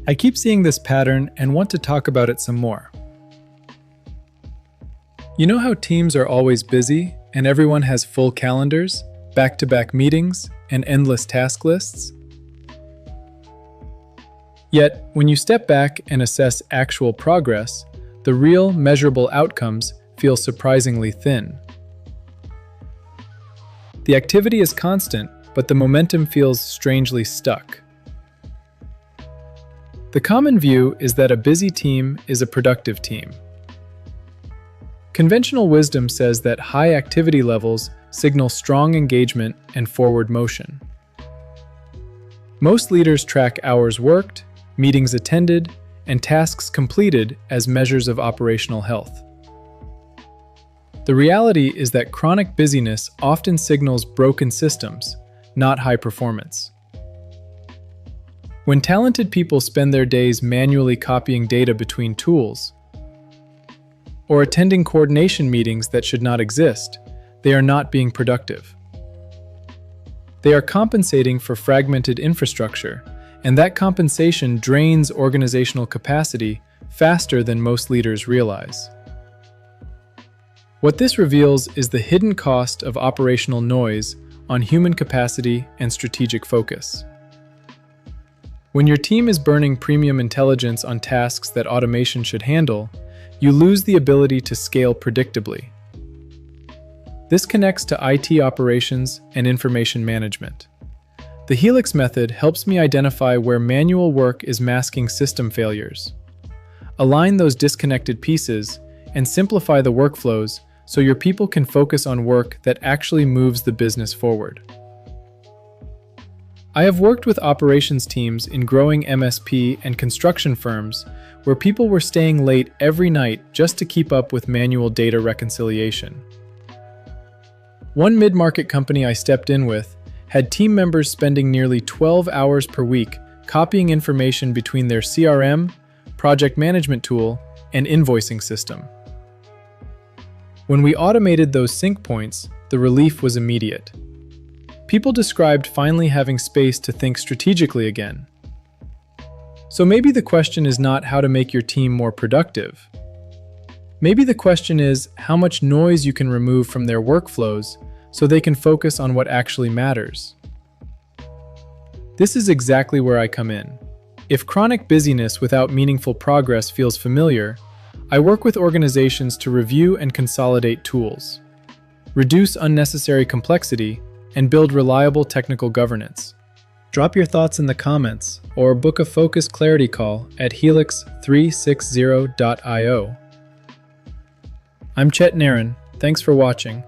I keep seeing this pattern and want to talk about it some more. You know how teams are always busy and everyone has full calendars, back-to-back meetings, and endless task lists? Yet, when you step back and assess actual progress, the real, measurable outcomes feel surprisingly thin. The activity is constant, but the momentum feels strangely stuck. The common view is that a busy team is a productive team. Conventional wisdom says that high activity levels signal strong engagement and forward motion. Most leaders track hours worked, meetings attended, and tasks completed as measures of operational health. The reality is that chronic busyness often signals broken systems, not high performance. When talented people spend their days manually copying data between tools, or attending coordination meetings that should not exist, they are not being productive. They are compensating for fragmented infrastructure, and that compensation drains organizational capacity faster than most leaders realize. What this reveals is the hidden cost of operational noise on human capacity and strategic focus. When your team is burning premium intelligence on tasks that automation should handle, you lose the ability to scale predictably. This connects to IT operations and information management. The Helix Method helps me identify where manual work is masking system failures. Align those disconnected pieces and simplify the workflows so your people can focus on work that actually moves the business forward. I have worked with operations teams in growing MSP and construction firms where people were staying late every night just to keep up with manual data reconciliation. One mid-market company I stepped in with had team members spending nearly 12 hours per week copying information between their CRM, project management tool, and invoicing system. When we automated those sync points, the relief was immediate. People described finally having space to think strategically again. So maybe the question is not how to make your team more productive. Maybe the question is how much noise you can remove from their workflows so they can focus on what actually matters. This is exactly where I come in. If chronic busyness without meaningful progress feels familiar, I work with organizations to review and consolidate tools, reduce unnecessary complexity, and build reliable technical governance. Drop your thoughts in the comments or book a focused clarity call at helix360.io. I'm Chet Naren. Thanks for watching.